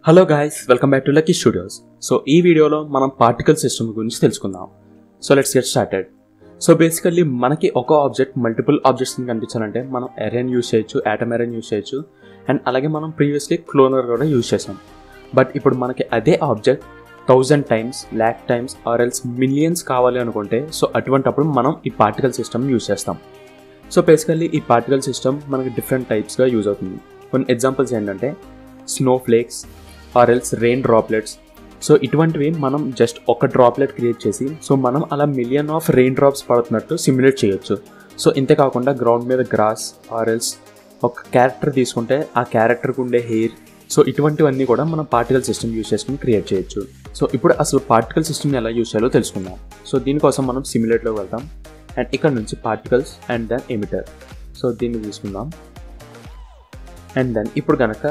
Hello guys, welcome back to lucky studios. So ఈ వీడియోలో మనం పార్టికల్ సిస్టమ్ గురించి తెలుసుకుందాం. So let's get started. So basically మనకి ఒక ఆబ్జెక్ట్ మల్టిపుల్ ఆబ్జెక్ట్స్ని కనిపించాలంటే మనం ఎరేని యూజ్ చేయొచ్చు, యాటమ్ ఎరేని యూజ్ చేయొచ్చు, అండ్ అలాగే మనం ప్రీవియస్లీ క్లోనర్ కూడా యూజ్ చేసాం. బట్ ఇప్పుడు మనకి అదే object 1000 times, lakh times or else millions కావాలి అనుకుంటే సో అటువంటప్పుడు మనం ఈ పార్టికల్ సిస్టమ్ యూజ్ చేస్తాం. సో బేసికల్లీ ఈ పార్టికల్ సిస్టమ్ మనకి డిఫరెంట్ టైప్స్గా యూజ్ అవుతుంది. కొన్ని ఎగ్జాంపుల్స్ ఏంటంటే snow flakes or else rain droplets. So ఇటువంటివి మనం జస్ట్ ఒక డ్రాప్లెట్ క్రియేట్ చేసి సో మనం అలా మిలియన్ ఆఫ్ రెయిన్ డ్రాప్స్ పడుతున్నట్టు సిమ్యులేట్ చేయొచ్చు. సో ఇంతేకాకుండా గ్రౌండ్ మీద గ్రాస్ ఆర్ ఎల్స్ ఒక క్యారెక్టర్ తీసుకుంటే ఆ క్యారెక్టర్కి ఉండే హెయిర్, సో ఇటువంటివన్నీ కూడా మనం పార్టికల్ సిస్టమ్ యూజ్ చేసుకుని క్రియేట్ చేయొచ్చు. సో ఇప్పుడు అసలు పార్టికల్ సిస్టమ్ని ఎలా యూజ్ చేయాలో తెలుసుకుందాం. సో దీనికోసం మనం సిమ్యులేట్లోకి వెళ్తాం అండ్ ఇక్కడ నుంచి particles and then emitter. So దీన్ని తీసుకుందాం అండ్ దెన్ ఇప్పుడు కనుక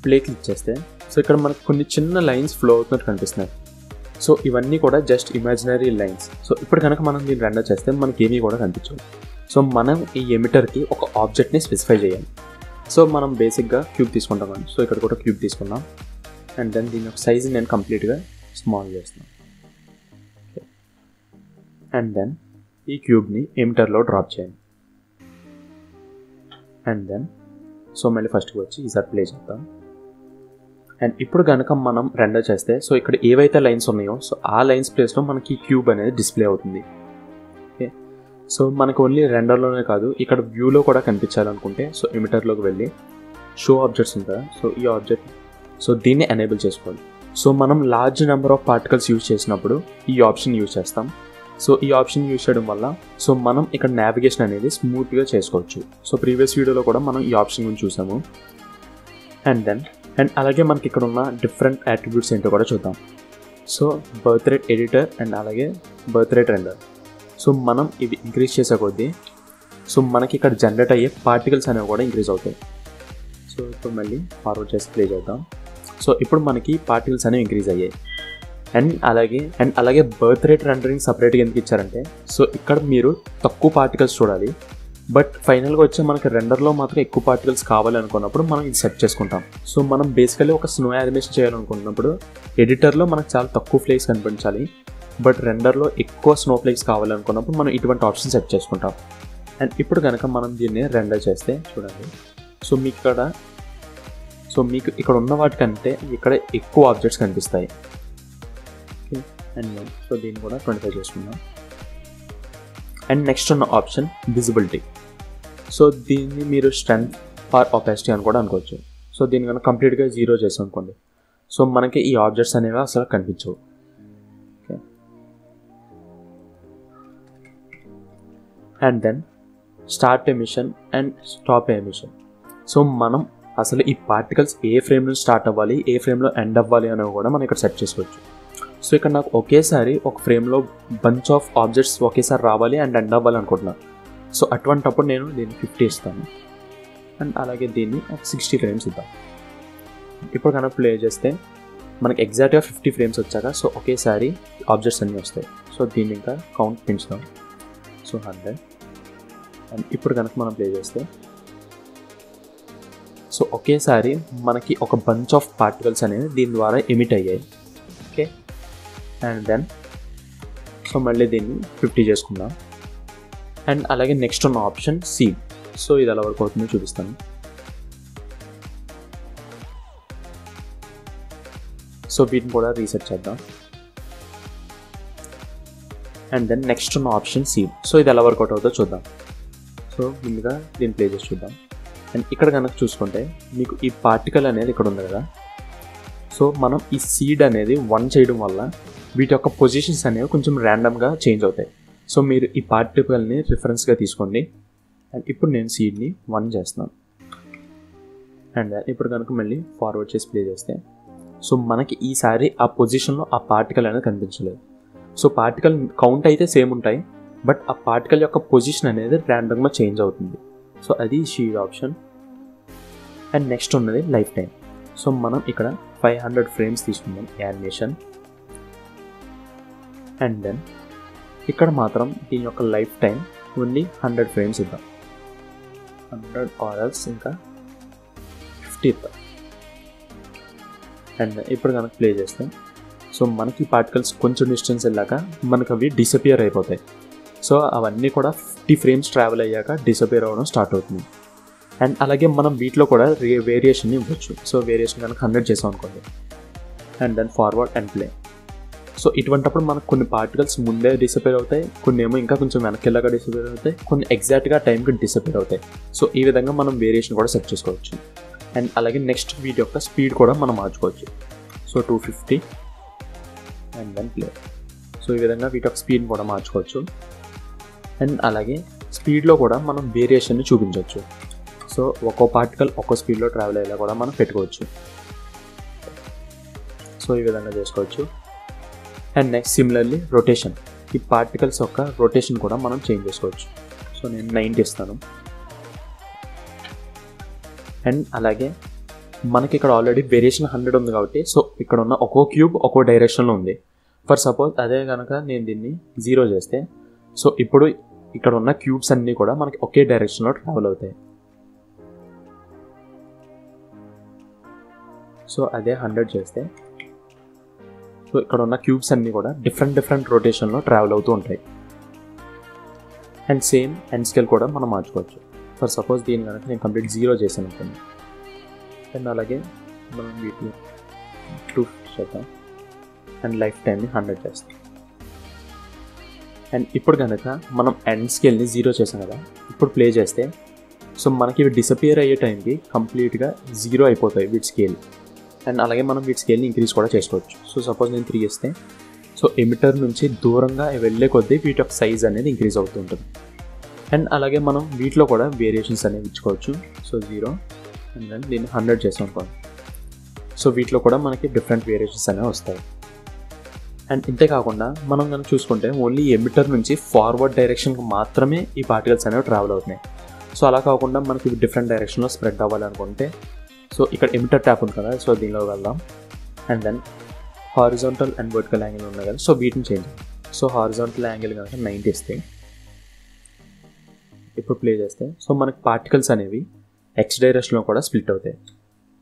ప్లే క్లిక్ చేస్తే సో ఇక్కడ మనకు కొన్ని చిన్న లైన్స్ ఫ్లో అవుతున్నట్టు కనిపిస్తున్నాయి. సో ఇవన్నీ కూడా జస్ట్ ఇమాజినరీ లైన్స్. సో ఇప్పుడు కనుక మనం దీన్ని రెండర్ చేస్తే మనకి ఏమీ కూడా కనిపించవు. సో మనం ఈ ఎమిటర్కి ఒక ఆబ్జెక్ట్ని స్పెసిఫై చేయాలి. సో మనం బేసిక్గా క్యూబ్ తీసుకుంటామండి. సో ఇక్కడ కూడా క్యూబ్ తీసుకున్నాం అండ్ దెన్ దీని యొక్క సైజ్ నేను కంప్లీట్గా స్మాల్ చేస్తున్నాను. అండ్ దెన్ ఈ క్యూబ్ని ఎమిటర్లో డ్రాప్ చేయండి అండ్ దెన్ సో మళ్ళీ ఫస్ట్కి వచ్చి ఈసారి ప్లే చేద్దాం. అండ్ ఇప్పుడు కనుక మనం రెండర్ చేస్తే సో ఇక్కడ ఏవైతే లైన్స్ ఉన్నాయో సో ఆ లైన్స్ ప్లేస్లో మనకి క్యూబ్ అనేది డిస్ప్లే అవుతుంది. ఓకే, సో మనకు ఓన్లీ రెండర్లోనే కాదు ఇక్కడ వ్యూలో కూడా కనిపించాలనుకుంటే సో ఎమిటర్లోకి వెళ్ళి షో ఆబ్జెక్ట్స్ ఉంటాయి. సో ఈ ఆబ్జెక్ట్ సో దీన్ని ఎనేబుల్ చేసుకోవాలి. సో మనం large number of particles use చేసినప్పుడు ఈ ఆప్షన్ యూజ్ చేస్తాం. సో ఈ ఆప్షన్ యూజ్ చేయడం వల్ల సో మనం ఇక్కడ నావిగేషన్ అనేది స్మూత్గా చేసుకోవచ్చు. సో ప్రీవియస్ వీడియోలో కూడా మనం ఈ ఆప్షన్ గురించి చూసాము. అండ్ అలాగే మనకి ఇక్కడ ఉన్న డిఫరెంట్ యాట్రిబ్యూట్స్ ఏంటో కూడా చూద్దాం. So birth rate editor and అలాగే బర్త్ రేట్ రెండర్. సో మనం ఇవి ఇంక్రీజ్ చేసే కొద్దీ సో మనకి ఇక్కడ జనరేట్ అయ్యే పార్టికల్స్ అనేవి కూడా ఇంక్రీజ్ అవుతాయి. సో ఇప్పుడు మళ్ళీ ఫార్వర్డ్ చేసి ప్లే చేద్దాం. సో ఇప్పుడు మనకి పార్టికల్స్ అనేవి ఇంక్రీజ్ అయ్యాయి. అండ్ అలాగే బర్త్ రేట్ రెండరింగ్ సపరేట్గా ఎందుకు ఇచ్చారంటే సో ఇక్కడ మీరు తక్కువ పార్టికల్స్ చూడాలి, బట్ ఫైనల్గా వచ్చే మనకి రెండర్లో మాత్రం ఎక్కువ పార్టికల్స్ కావాలి అనుకున్నప్పుడు మనం ఇది సెట్ చేసుకుంటాం. సో మనం బేసికల్లీ ఒక స్నో యానిమేషన్ చేయాలనుకున్నప్పుడు ఎడిటర్లో మనకు చాలా తక్కువ ఫ్లేక్స్ కనిపించాలి, బట్ రెండర్లో ఎక్కువ స్నో ఫ్లేక్స్ కావాలనుకున్నప్పుడు మనం ఇటువంటి ఆప్షన్ సెట్ చేసుకుంటాం. అండ్ ఇప్పుడు కనుక మనం దీన్ని రెండర్ చేస్తే చూడండి సో మీకు ఇక్కడ ఉన్న వాటికంటే ఇక్కడ ఎక్కువ ఆబ్జెక్ట్స్ కనిపిస్తాయి. ఓకే, అండ్ సో దీన్ని కూడా 25 చేసుకుందాం. అండ్ నెక్స్ట్ ఉన్న ఆప్షన్ విజిబిలిటీ. సో దీన్ని మీరు స్ట్రెంత్ ఆర్ ఒపాసిటీ అని కూడా అనుకోవచ్చు. సో దీన్ని కనుక కంప్లీట్గా 0 చేసాం అనుకోండి సో మనకి ఈ ఆబ్జెక్ట్స్ అనేవి అసలు కనిపించవు. Okay, and then start emission and stop emission. So మనం అసలు ఈ పార్టికల్స్ ఏ ఫ్రేమ్ నుంచి స్టార్ట్ అవ్వాలి, ఏ ఫ్రేమ్లో ఎండ్ అవ్వాలి అనేవి కూడా మనం ఇక్కడ సెట్ చేసుకోవచ్చు. సో ఇక్కడ నాకు ఒకేసారి ఒక ఫ్రేమ్లో బంచ్ ఆఫ్ ఆబ్జెక్ట్స్ ఒకేసారి రావాలి అండ్ ఎండ్ అవ్వాలి అనుకుంటున్నాను. సో అటువంటప్పుడు నేను దీన్ని 50 ఇస్తాను అండ్ అలాగే దీన్ని 60 ఫ్రేమ్స్ ఇద్దాం. ఇప్పుడు కనుక ప్లే చేస్తే మనకి ఎగ్జాక్ట్గా 50 ఫ్రేమ్స్ వచ్చాక సో ఒకేసారి ఆబ్జెక్ట్స్ అన్నీ వస్తాయి. సో దీన్ని ఇంకా కౌంట్ పెంచుదాం. సో 100. అండ్ ఇప్పుడు కనుక మనం ప్లే చేస్తే సో ఒకేసారి మనకి ఒక బంచ్ ఆఫ్ పార్టికల్స్ అనేవి దీని ద్వారా ఎమిట్ అయ్యాయి. ఓకే, అండ్ దెన్ సో మళ్ళీ దీన్ని 50 చేసుకుందాం. అండ్ అలాగే నెక్స్ట్ ఉన్న ఆప్షన్ సీడ్. సో ఇది ఎలా వర్క్ అవుతుందో చూపిస్తాను. సో వీటిని కూడా రీసెట్ చేద్దాం. అండ్ దెన్ నెక్స్ట్ ఉన్న ఆప్షన్ సీడ్. సో ఇది ఎలా వర్కౌట్ అవుతుందో చూద్దాం. సో ముందుగా దీన్ని ప్లే చేసి చూద్దాం. అండ్ ఇక్కడ కనుక చూసుకుంటే మీకు ఈ పార్టికల్ అనేది ఇక్కడ ఉంది కదా. సో మనం ఈ సీడ్ అనేది 1 చేయడం వల్ల వీటి యొక్క పొజిషన్స్ అనేవి కొంచెం ర్యాండమ్గా చేంజ్ అవుతాయి. సో మీరు ఈ పార్టికల్ని రిఫరెన్స్గా తీసుకోండి. అండ్ ఇప్పుడు నేను సీడ్ని 1 చేస్తున్నాను. అండ్ ఇప్పుడు కనుక మళ్ళీ ఫార్వర్డ్ చేసి ప్లే చేస్తే సో మనకి ఈసారి ఆ పొజిషన్లో ఆ పార్టికల్ అనేది కనిపించలేదు. సో పార్టికల్ కౌంట్ అయితే సేమ్ ఉంటాయి, బట్ ఆ పార్టికల్ యొక్క పొజిషన్ అనేది ర్యాండమ్గా చేంజ్ అవుతుంది. సో అది షీడ్ ఆప్షన్. అండ్ నెక్స్ట్ ఉన్నది లైఫ్ టైం. సో మనం ఇక్కడ 500 ఫ్రేమ్స్ తీసుకుందాం యానిమేషన్. అండ్ దెన్ ఇక్కడ మాత్రం దీని యొక్క లైఫ్ టైం ఓన్లీ 100 ఫ్రేమ్స్ ఇద్దాం. 100 ఆర్ఎల్స్ ఇంకా 50 ఇద్దాం. అండ్ ఇప్పుడు కనుక ప్లే చేస్తే సో మనకి పార్టికల్స్ కొంచెం డిస్టెన్స్ వెళ్ళాక మనకు అవి డిసపియర్ అయిపోతాయి. సో అవన్నీ కూడా 50 ఫ్రేమ్స్ ట్రావెల్ అయ్యాక డిసపియర్ అవ్వడం స్టార్ట్ అవుతుంది. అండ్ అలాగే మనం వీటిలో కూడా వేరియేషన్ ఇవ్వచ్చు. సో వేరియేషన్ కనుక 100 చేసాం అనుకోండి and then forward and play. So ఇటువంటిప్పుడు మనకు కొన్ని పార్టికల్స్ ముందే డిసపియర్ అవుతాయి, కొన్ని ఏమో ఇంకా కొంచెం వెనక్కిలాగా డిసపియర్ అవుతాయి, కొన్ని ఎగ్జాక్ట్గా టైంకి డిసపియర్ అవుతాయి. సో ఈ విధంగా మనం వేరియేషన్ కూడా సెట్ చేసుకోవచ్చు. అండ్ అలాగే నెక్స్ట్ వీటి యొక్క స్పీడ్ కూడా మనం మార్చుకోవచ్చు. So 250 and then play. So ఈ విధంగా వీటి యొక్క స్పీడ్ కూడా మార్చుకోవచ్చు. అండ్ అలాగే స్పీడ్లో కూడా మనం వేరియేషన్ని చూపించవచ్చు. సో ఒక్కో పార్టికల్ ఒక్కో స్పీడ్లో ట్రావెల్ అయ్యేలా కూడా మనం పెట్టుకోవచ్చు. సో ఈ విధంగా చేసుకోవచ్చు. అండ్ నెక్స్ట్ సిమిలర్లీ రొటేషన్, ఈ పార్టికల్స్ యొక్క రొటేషన్ కూడా మనం చేంజ్ చేసుకోవచ్చు. సో నేను 90 ఇస్తాను. అండ్ అలాగే మనకి ఇక్కడ ఆల్రెడీ వేరియేషన్ 100 ఉంది కాబట్టి సో ఇక్కడ ఉన్న ఒక్కో క్యూబ్ ఒక్కో డైరెక్షన్లో ఉంది. ఫర్ సపోజ్ అదే కనుక నేను దీన్ని 0 చేస్తే సో ఇప్పుడు ఇక్కడ ఉన్న క్యూబ్స్ అన్నీ కూడా మనకి ఒకే డైరెక్షన్లో ట్రావెల్ అవుతాయి. సో అదే 100 చేస్తే సో ఇక్కడ ఉన్న క్యూబ్స్ అన్నీ కూడా డిఫరెంట్ రొటేషన్లో ట్రావెల్ అవుతూ ఉంటాయి. అండ్ సేమ్ అండ్ స్కేల్ కూడా మనం మార్చుకోవచ్చు. ఫర్ సపోజ్ దీని కనుక నేను కంప్లీట్ 0 చేశాను అనుకోండి. అండ్ అలాగే మనం వీటిని 250 చేద్దాం అండ్ లైఫ్ టైంని 100 చేస్తాం. అండ్ ఇప్పుడు కనుక మనం ఎండ్ స్కేల్ని 0 చేసాం కదా, ఇప్పుడు ప్లే చేస్తే సో మనకి ఇవి డిసపియర్ అయ్యే టైంకి కంప్లీట్గా 0 అయిపోతాయి వీటి స్కేల్. అండ్ అలాగే మనం వీటి స్కేల్ని ఇంక్రీజ్ కూడా చేసుకోవచ్చు. సో సపోజ్ నేను 3 ఇస్తే సో ఎమిటర్ నుంచి దూరంగా వెళ్ళే కొద్దీ వీటి యొక్క సైజ్ అనేది ఇంక్రీజ్ అవుతూ ఉంటుంది. అండ్ అలాగే మనం వీటిలో కూడా వేరియేషన్స్ అనేవి ఇచ్చుకోవచ్చు. సో 0 అండ్ దెన్ దీన్ని 100 చేసాం అనుకోండి. సో వీటిలో కూడా మనకి డిఫరెంట్ వేరియేషన్స్ అనేవి వస్తాయి. అండ్ ఇంతే కాకుండా మనం కనుక చూసుకుంటే ఓన్లీ ఎమిటర్ నుంచి ఫార్వర్డ్ డైరెక్షన్కి మాత్రమే ఈ పార్టికల్స్ అనేవి ట్రావెల్ అవుతున్నాయి. సో అలా కాకుండా మనకి డిఫరెంట్ డైరెక్షన్లో స్ప్రెడ్ అవ్వాలనుకుంటే సో ఇక్కడ ఎమిటర్ ట్యాప్ ఉంది కదా, సో దీనిలో వెళ్దాం. And then horizontal and vertical angle ఉన్నాయి కదా, సో వీటిని చేంజ్. సో హారిజాంటల్ యాంగిల్ కనుక 90 ఇస్తే ఇప్పుడు ప్లే చేస్తే సో మనకి పార్టికల్స్ అనేవి ఎక్స్ డైరెక్షన్లో కూడా స్ప్లిట్ అవుతాయి.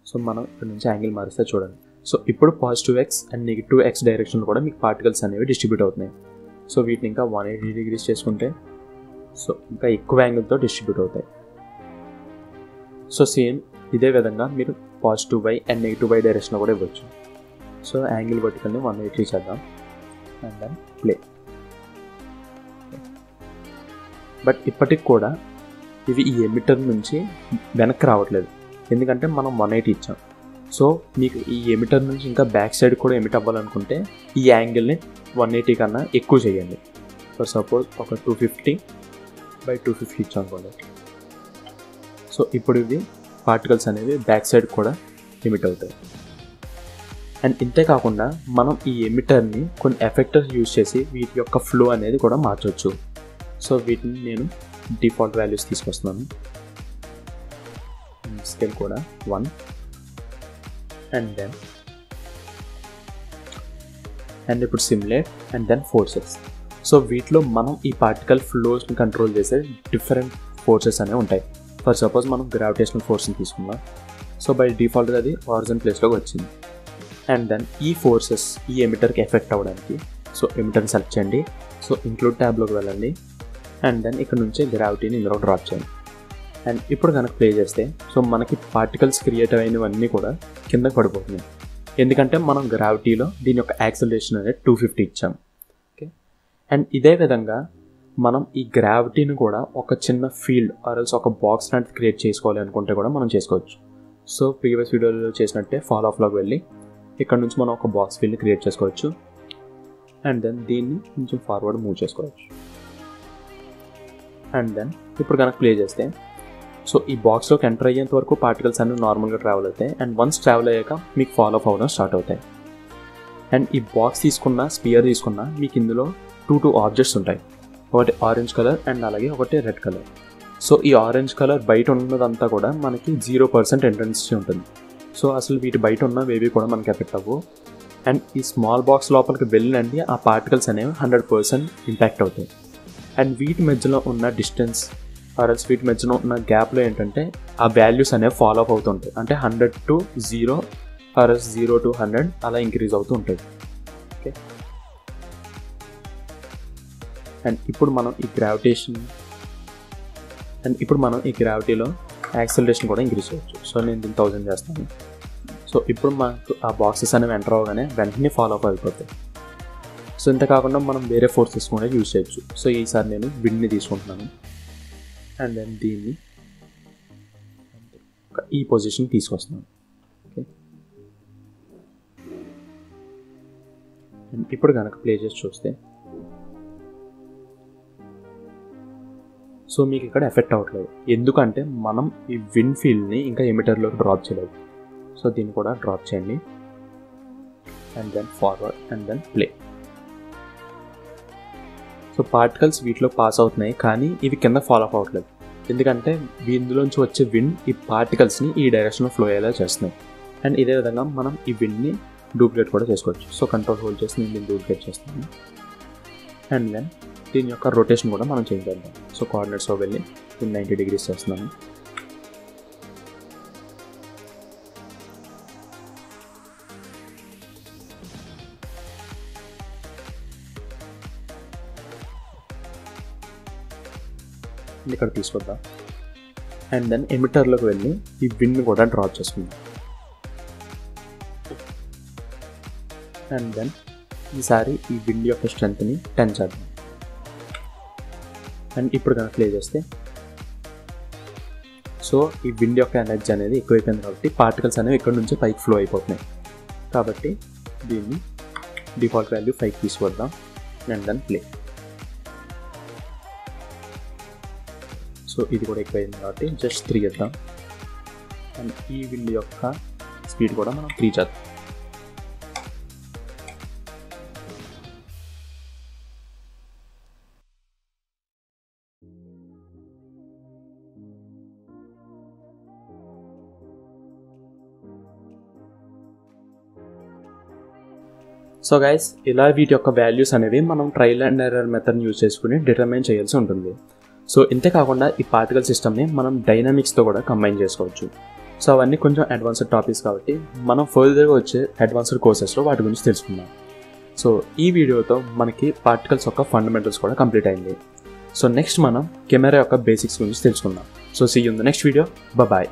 సో మనం ఇక్కడ నుంచి యాంగిల్ మారిస్తే చూడండి. సో ఇప్పుడు +2x అండ్ -2x డైరెక్షన్లో కూడా మీకు పార్టికల్స్ అనేవి డిస్ట్రిబ్యూట్ అవుతున్నాయి. సో వీటిని ఇంకా 180 డిగ్రీస్ చేసుకుంటే సో ఇంకా ఎక్కువ యాంగిల్తో డిస్ట్రిబ్యూట్ అవుతాయి. సో సేమ్ ఇదే విధంగా మీరు +2y అండ్ -y డైరెక్షన్లో కూడా ఇవ్వచ్చు. సో యాంగిల్ వర్టికల్ని 180 చేద్దాం అండ్ దెన్ ప్లే. బట్ ఇప్పటికి కూడా ఇవి ఈ ఎమిటర్ నుంచి వెనక్కి రావట్లేదు, ఎందుకంటే మనం 180 ఇచ్చాం. సో మీకు ఈ ఎమిటర్ నుంచి ఇంకా బ్యాక్ సైడ్ కూడా ఎమిట్ అవ్వాలనుకుంటే ఈ యాంగిల్ని 180 కన్నా ఎక్కువ చేయండి. ఫర్ సపోజ్ ఒక 250/250 ఇచ్చాం అనుకోండి. సో ఇప్పుడు ఇవి పార్టికల్స్ అనేవి బ్యాక్ సైడ్ కూడా ఎమిట్ అవుతాయి. అండ్ ఇంతే కాకుండా మనం ఈ ఎమిటర్ని కొన్ని ఎఫెక్టర్స్ యూజ్ చేసి వీటి యొక్క ఫ్లో అనేది కూడా మార్చవచ్చు. సో వీటిని నేను డిఫాల్ట్ వాల్యూస్ తీసుకొస్తున్నాను. స్కేల్ కూడా 1 అండ్ ఇప్పుడు simulate and then forces. So వీటిలో మనం ఈ పార్టికల్ ఫ్లోస్ని కంట్రోల్ చేసే డిఫరెంట్ ఫోర్సెస్ అనేవి ఉంటాయి. ఫర్ సపోజ్ మనం గ్రావిటేషనల్ ఫోర్స్ని తీసుకుందాం. సో బై డిఫాల్ట్గా అది ఆరిజిన్ ప్లేస్లోకి వచ్చింది. అండ్ దెన్ ఈ ఫోర్సెస్ ఈ ఎమిటర్కి ఎఫెక్ట్ అవ్వడానికి సో ఎమిటర్ని సెలెక్ట్ చేయండి. సో ఇంక్లూడ్ ట్యాబ్లోకి వెళ్ళండి అండ్ దెన్ ఇక్కడ నుంచి గ్రావిటీని ఇందులో డ్రాప్ చేయండి. అండ్ ఇప్పుడు కనుక ప్లే చేస్తే సో మనకి పార్టికల్స్ క్రియేట్ అయినవన్నీ కూడా కిందకి పడిపోతున్నాయి, ఎందుకంటే మనం గ్రావిటీలో దీని యొక్క యాక్సలరేషన్ అనేది 250 ఇచ్చాం. ఓకే. అండ్ ఇదే విధంగా మనం ఈ గ్రావిటీని కూడా ఒక చిన్న ఫీల్డ్ ఆర్ఎల్స్ ఒక బాక్స్ లాంటిది క్రియేట్ చేసుకోవాలి అనుకుంటే కూడా మనం చేసుకోవచ్చు. సో ప్రీవియస్ వీడియోలో చేసినట్టే ఫాల్ ఆఫ్లోకి వెళ్ళి ఇక్కడ నుంచి మనం ఒక బాక్స్ ఫీల్డ్ క్రియేట్ చేసుకోవచ్చు అండ్ దెన్ దీన్ని కొంచెం ఫార్వర్డ్ మూవ్ చేసుకోవచ్చు. అండ్ దెన్ ఇప్పుడు కనుక ప్లే చేస్తే సో ఈ బాక్స్లోకి ఎంటర్ అయ్యేంత వరకు పార్టికల్స్ అన్నీ నార్మల్గా ట్రావెల్ అవుతాయి. అండ్ వన్స్ ట్రావెల్ అయ్యాక మీకు ఫాల్ ఆఫ్ అవ్వడం స్టార్ట్ అవుతాయి. అండ్ ఈ బాక్స్ తీసుకున్న స్పియర్ తీసుకున్న మీకు ఇందులో 2 ఆబ్జెక్ట్స్ ఉంటాయి, ఒకటి ఆరెంజ్ కలర్ అండ్ అలాగే ఒకటి రెడ్ కలర్. సో ఈ ఆరెంజ్ కలర్ బయట ఉన్నదంతా కూడా మనకి 0% ఇంటెన్సిటీ ఉంటుంది. సో అసలు వీటి బయట ఉన్న వేవి కూడా మనకి ఎఫెక్ట్ అవ్వవు. అండ్ ఈ స్మాల్ బాక్స్ లోపలికి వెళ్ళినండి ఆ పార్టికల్స్ అనేవి 100% ఇంపాక్ట్ అవుతాయి. అండ్ వీటి మధ్యలో ఉన్న డిస్టెన్స్ ఆర్ఎల్స్ వీటి మధ్యలో ఉన్న గ్యాప్లో ఏంటంటే ఆ వాల్యూస్ అనేవి ఫాలో అప్ అవుతుంటాయి. అంటే 100 to 0 ఆర్ఎస్ 0 to 100 అలా ఇంక్రీజ్ అవుతూ ఉంటుంది. ఓకే, అండ్ ఇప్పుడు మనం ఈ గ్రావిటీలో యాక్సిలరేషన్ కూడా ఇంక్రీజ్ చేయొచ్చు. సో నేను దీన్ని 1000 చేస్తాను. సో ఇప్పుడు మనకు ఆ బాక్సెస్ అనేవి ఎంటర్ అవ్వగానే వెంటనే ఫాలో అప్ అయిపోతాయి. సో ఇంత కాకుండా మనం వేరే ఫోర్సెస్ కూడా యూజ్ చేయొచ్చు. సో ఈసారి నేను విండ్ని తీసుకుంటున్నాను అండ్ దెన్ దీన్ని ఈ పొజిషన్ తీసుకొస్తున్నాను. ఓకే, అండ్ ఇప్పుడు కనుక ప్లే చేసి చూస్తే సో మీకు ఇక్కడ ఎఫెక్ట్ అవ్వట్లేదు, ఎందుకంటే మనం ఈ విండ్ ఫీల్డ్ని ఇంకా ఎమిటర్లోకి డ్రాప్ చేయలేదు. సో దీన్ని కూడా డ్రాప్ చేయండి and then forward and then play. So particles వీటిలో పాస్ అవుతున్నాయి, కానీ ఇవి కింద ఫాలో అప్ అవ్వట్లేదు, ఎందుకంటే ఇందులోంచి వచ్చే విండ్ ఈ పార్టికల్స్ని ఈ డైరెక్షన్లో ఫ్లో అయ్యేలా చేస్తున్నాయి. అండ్ ఇదే విధంగా మనం ఈ విండ్ని డూప్లికేట్ కూడా చేసుకోవచ్చు. సో కంట్రోల్ హోల్డ్ చేసి నేను దీన్ని డూప్లికేట్ చేస్తాను అండ్ దెన్ దీని యొక్క రొటేషన్ కూడా మనం చేంజ్ చేద్దాం. సో కోఆర్డినేట్స్లో వెళ్ళి దీన్ని 90 degrees చేస్తున్నాను. ఇక్కడ తీసుకొద్దాం అండ్ దెన్ ఎమిటర్లోకి వెళ్ళి ఈ విండ్ని కూడా డ్రాప్ చేసుకుందాం. అండ్ దెన్ ఈసారి ఈ విండ్ యొక్క స్ట్రెంత్ని 10 చేద్దాం. అండ్ ఇప్పుడు కనుక ప్లే చేస్తే సో ఈ విండ్ యొక్క ఎనర్జీ అనేది ఎక్కువైపోయింది కాబట్టి పార్టికల్స్ అనేవి ఇక్కడ నుంచి పైకి ఫ్లో అయిపోతున్నాయి. కాబట్టి దీన్ని డిఫాల్ట్ వాల్యూ 5 తీసుకొద్దాం అండ్ దెన్ ప్లే. సో ఇది కూడా ఎక్కువైంది కాబట్టి జస్ట్ 3 చేద్దాం అండ్ ఈ విండ్ యొక్క స్పీడ్ కూడా మనం 3 చేద్దాం. సో గైస్, ఇలా వీటి యొక్క వాల్యూస్ అనేవి మనం trial and error method use చేసుకుని డిటర్మైన్ చేయాల్సి ఉంటుంది. సో ఇంతే కాకుండా ఈ పార్టికల్ సిస్టమ్ని మనం డైనమిక్స్తో కూడా కంబైన్ చేసుకోవచ్చు. సో అవన్నీ కొంచెం అడ్వాన్స్డ్ టాపిక్స్ కాబట్టి మనం ఫర్దర్గా వచ్చే అడ్వాన్స్డ్ కోర్సెస్లో వాటి గురించి తెలుసుకుందాం. సో ఈ వీడియోతో మనకి పార్టికల్స్ యొక్క ఫండమెంటల్స్ కూడా కంప్లీట్ అయింది. సో నెక్స్ట్ మనం కెమెరా యొక్క బేసిక్స్ గురించి తెలుసుకుందాం. So see you in the next video. Bye.